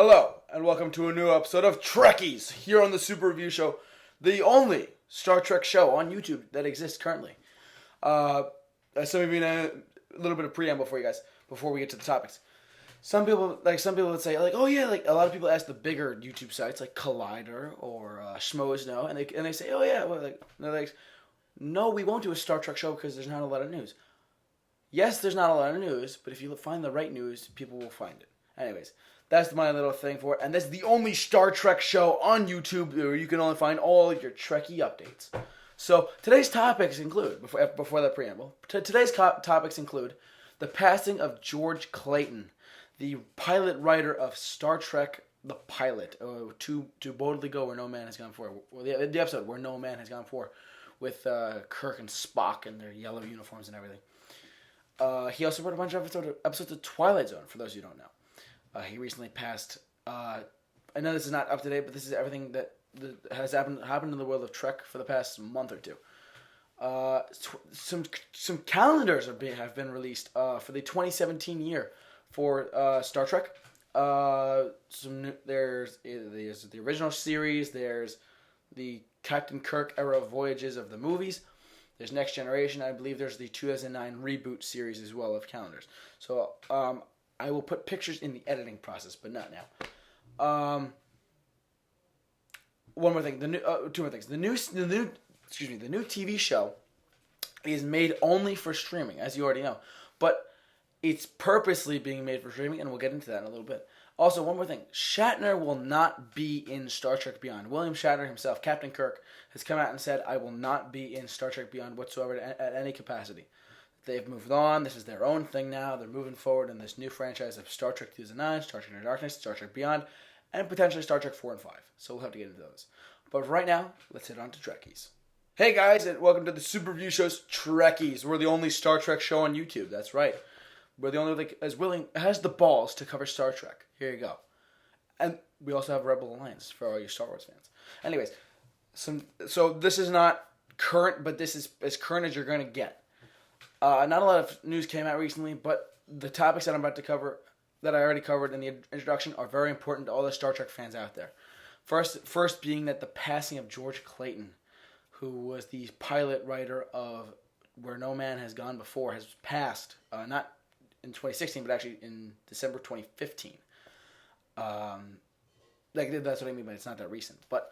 Hello, and welcome to a new episode of Trekkies here on the Super Review Show, the only Star Trek show on YouTube that exists currently. Some of you know, a little bit of preamble for you guys before we get to the topics. Some people would say, oh yeah, a lot of people ask the bigger YouTube sites like Collider or Schmoes Know, and they say, oh yeah, they're like, no, we won't do a Star Trek show because there's not a lot of news. Yes, there's not a lot of news, but if you find the right news, people will find it. Anyways, that's my little thing for it. And that's the only Star Trek show on YouTube where you can only find all your Trekkie updates. So today's topics include, before the preamble, today's topics include the passing of George Clayton, the pilot writer of Star Trek The Pilot, to boldly go where no man has gone before. Well, the episode where no man has gone before, with Kirk and Spock in their yellow uniforms and everything. He also wrote a bunch of episodes of Twilight Zone, for those who don't know. He recently passed. I know this is not up to date, but this is everything that has happened in the world of Trek for the past month or two. Some calendars have been released for the 2017 year for Star Trek. There's the original series. There's the Captain Kirk era voyages of the movies. There's Next Generation. I believe there's the 2009 reboot series as well of calendars. So I will put pictures in the editing process, but not now. One more thing. Two more things. The new TV show is made only for streaming, as you already know, but it's purposely being made for streaming, and we'll get into that in a little bit. Also, one more thing. Shatner will not be in Star Trek Beyond. William Shatner himself, Captain Kirk, has come out and said, I will not be in Star Trek Beyond whatsoever at any capacity. They've moved on. This is their own thing now. They're moving forward in this new franchise of Star Trek 2009, Star Trek Into Darkness, Star Trek Beyond, and potentially Star Trek 4 and 5. So we'll have to get into those. But right now, let's head on to Trekkies. Hey guys, and welcome to the Super Review Show's Trekkies. We're the only Star Trek show on YouTube. That's right. We're the only has the balls to cover Star Trek. Here you go. And we also have Rebel Alliance for all you Star Wars fans. Anyways, so this is not current, but this is as current as you're going to get. Not a lot of news came out recently, but the topics that I'm about to cover, that I already covered in the introduction, are very important to all the Star Trek fans out there. First being that the passing of George Clayton, who was the pilot writer of Where No Man Has Gone Before, has passed, not in 2016, but actually in December 2015. That's what I mean by it's not that recent. But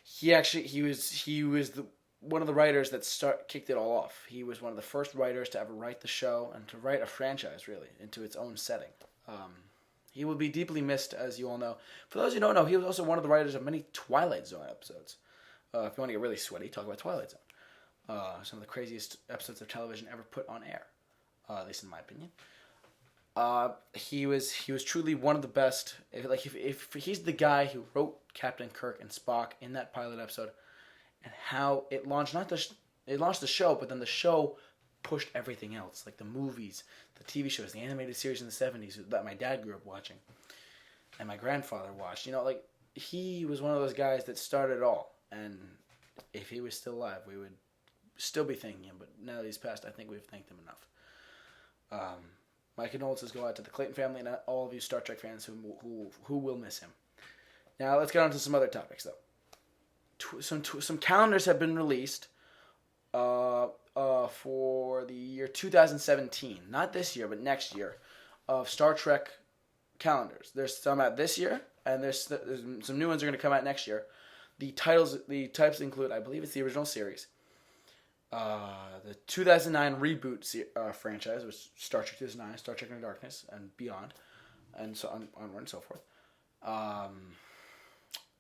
he was one of the writers that kicked it all off. He was one of the first writers to ever write the show and to write a franchise, really, into its own setting. He will be deeply missed, as you all know. For those who don't know, he was also one of the writers of many Twilight Zone episodes. If you want to get really sweaty, talk about Twilight Zone. Some of the craziest episodes of television ever put on air, at least in my opinion. He was truly one of the best. If he's the guy who wrote Captain Kirk and Spock in that pilot episode, and how it launched the show, but then the show pushed everything else, like the movies, the TV shows, the animated series in the 70s that my dad grew up watching, and my grandfather watched. He was one of those guys that started it all. And if he was still alive, we would still be thanking him. But now that he's passed, I think we've thanked him enough. My condolences go out to the Clayton family and all of you Star Trek fans who will miss him. Now let's get on to some other topics, though. Some calendars have been released for the year 2017, not this year, but next year, of Star Trek calendars. There's some out this year, and there's some new ones are going to come out next year. The types include, I believe it's the original series, the 2009 reboot franchise, which Star Trek 2009, Star Trek Into Darkness, and Beyond, and so onward and so forth.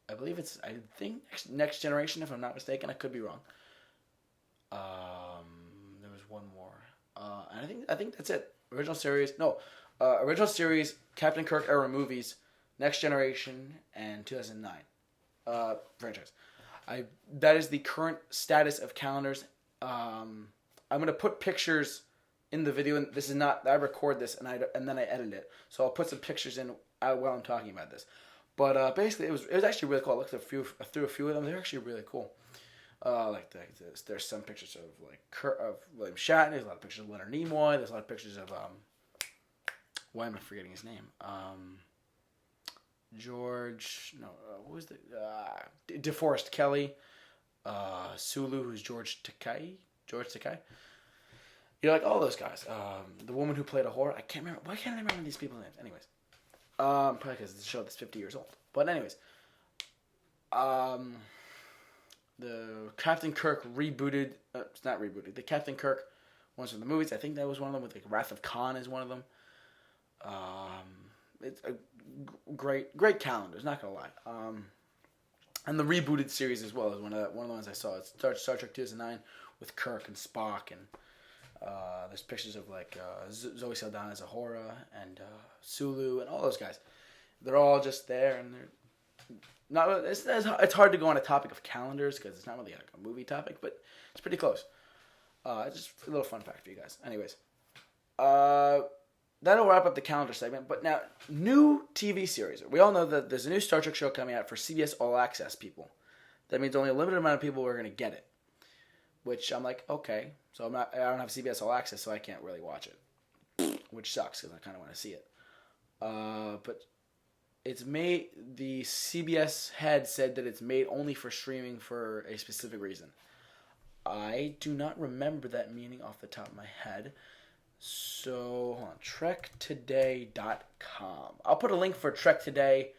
I think Next Generation, if I'm not mistaken. I could be wrong. There was one more. And I think that's it. Original series, Captain Kirk era movies, Next Generation, and 2009 franchise. That is the current status of calendars. I'm gonna put pictures in the video, and this is not. I record this and then I edit it, so I'll put some pictures in while I'm talking about this. But basically, it was actually really cool. I looked through a few of them. They're actually really cool. There's some pictures of William Shatner. There's a lot of pictures of Leonard Nimoy. There's a lot of pictures of why am I forgetting his name? what was the DeForest Kelly, Sulu, who's George Takei. You know, like all those guys. The woman who played a whore. I can't remember. Why can't I remember these people's names? Anyways, probably because it's a show that's 50 years old. But anyways, the Captain Kirk rebooted. It's not rebooted. The Captain Kirk ones from the movies. I think that was one of them. With like Wrath of Khan is one of them. It's a great calendars. Not gonna lie. And the rebooted series as well is one of the ones I saw. It's Star Trek 2009 with Kirk and Spock, and there's pictures of like Zoe Saldana as Ahura and Sulu and all those guys. They're all just there, and they're not. It's hard to go on a topic of calendars because it's not really like a movie topic, but it's pretty close. Just a little fun fact for you guys. Anyways, that'll wrap up the calendar segment. But now, new TV series. We all know that there's a new Star Trek show coming out for CBS All Access people. That means only a limited amount of people are going to get it. Which I'm like, okay. So I don't have CBS All Access, so I can't really watch it. Which sucks because I kind of want to see it. But it's made. The CBS head said that it's made only for streaming for a specific reason. I do not remember that meaning off the top of my head. So, hold on. TrekToday.com. I'll put a link for Trek Today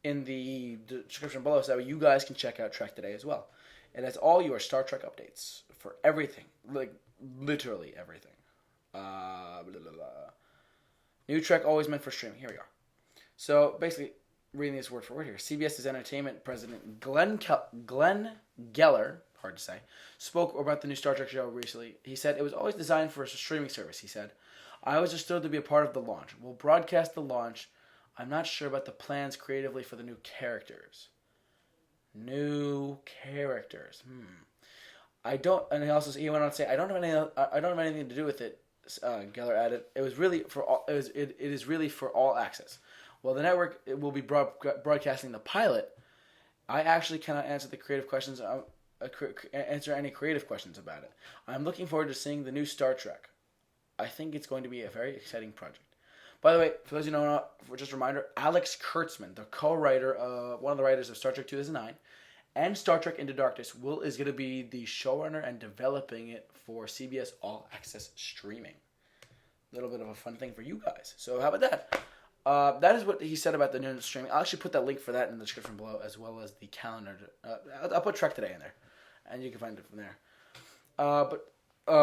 in the description below so that you guys can check out Trek Today as well. It has all your Star Trek updates for everything. Like, literally everything. Blah, blah, blah. New Trek always meant for streaming. Here we are. So, basically, reading this word for word here. CBS's entertainment president Glenn Geller, hard to say, spoke about the new Star Trek show recently. He said, it was always designed for a streaming service, he said. I was just thrilled to be a part of the launch. We'll broadcast the launch. I'm not sure about the plans creatively for the new characters. New characters. I don't, and he went on to say, I don't have anything to do with it. Geller added, it is really for all access. Well, the network will be broadcasting the pilot. I actually cannot answer the creative questions. Answer any creative questions about it. I'm looking forward to seeing the new Star Trek. I think it's going to be a very exciting project. By the way, for those who don't know, just a reminder, Alex Kurtzman, the co-writer, one of the writers of Star Trek 2009 and Star Trek Into Darkness, is going to be the showrunner and developing it for CBS All Access streaming. A little bit of a fun thing for you guys. So how about that? That is what he said about the new streaming. I'll actually put that link for that in the description below, as well as the calendar. I'll put Trek Today in there, and you can find it from there. But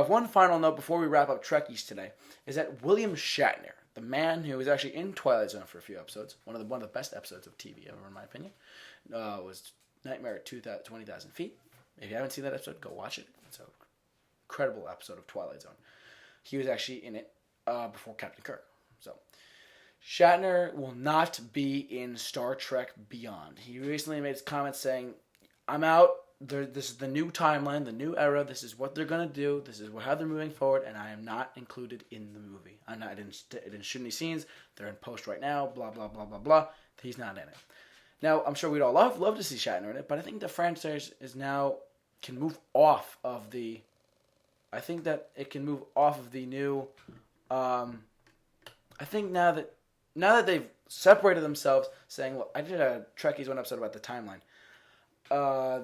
one final note before we wrap up Trekkies today is that William Shatner, the man who was actually in Twilight Zone for a few episodes, one of the best episodes of TV ever, in my opinion, was Nightmare at 20,000 Feet. If you haven't seen that episode, go watch it. It's an incredible episode of Twilight Zone. He was actually in it before Captain Kirk. So Shatner will not be in Star Trek Beyond. He recently made his comments saying, I'm out. This is the new timeline, the new era. This is what they're going to do. This is how they're moving forward, and I am not included in the movie. I didn't shoot any scenes. They're in post right now, blah, blah, blah, blah, blah. He's not in it. Now, I'm sure we'd all love to see Shatner in it, but I think the franchise can move off of the... I think that it can move off of the new... I think now that they've separated themselves, saying, well, I did a Trekkies one episode about the timeline.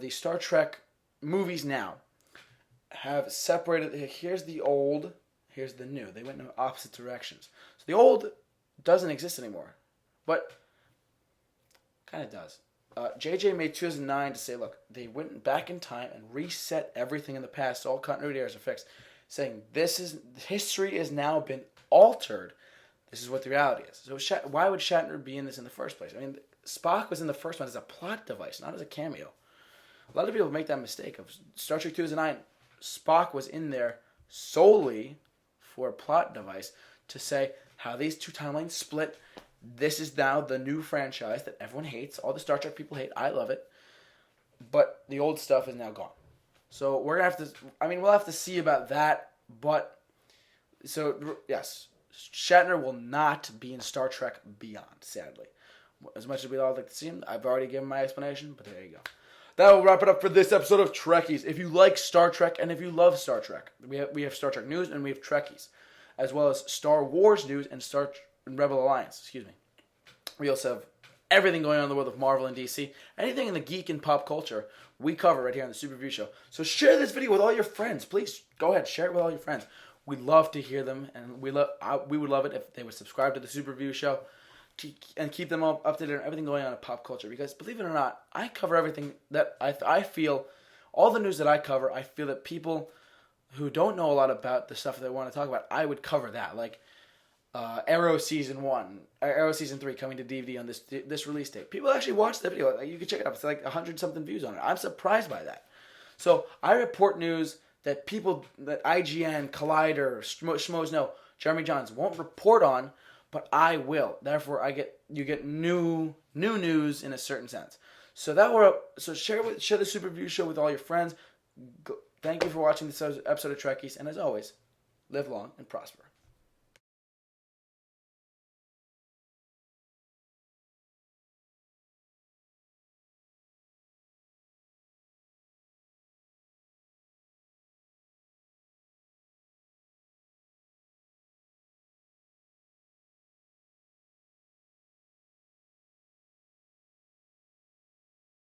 The Star Trek movies now have separated. Here's the old, here's the new. They went in opposite directions. So the old doesn't exist anymore, but kind of does. JJ made 2009 to say, look, they went back in time and reset everything in the past. So all continuity errors are fixed, saying history has now been altered. This is what the reality is. So why would Shatner be in this in the first place? I mean, Spock was in the first one as a plot device, not as a cameo. A lot of people make that mistake of Star Trek 2009. Spock was in there solely for a plot device to say how these two timelines split. This is now the new franchise that everyone hates. All the Star Trek people hate. I love it. But the old stuff is now gone. So we're going to have to... we'll have to see about that. But, so, yes. Shatner will not be in Star Trek Beyond, sadly. As much as we'd all like to see him, I've already given my explanation, but there you go. That will wrap it up for this episode of Trekkies. If you like Star Trek and if you love Star Trek, we have Star Trek news and we have Trekkies, as well as Star Wars news and Rebel Alliance. We also have everything going on in the world of Marvel and DC, anything in the geek and pop culture, we cover right here on the Super Review Show. So share this video with all your friends. Please go ahead, share it with all your friends. We love to hear them, and we would love it if they would subscribe to the Super Review Show and keep them up to date on everything going on in pop culture. Because believe it or not, I cover everything that I feel, all the news that I cover, I feel that people who don't know a lot about the stuff they want to talk about, I would cover that. Like Arrow Season 1, Arrow Season 3 coming to DVD on this release date. People actually watch the video. Like, you can check it out. It's like 100-something views on it. I'm surprised by that. So I report news that IGN, Collider, Schmoes know, Jeremy Johns won't report on, but I will. Therefore, you get new news in a certain sense. So share the Super Review Show with all your friends. Thank you for watching this episode of Trekkies, and as always, live long and prosper.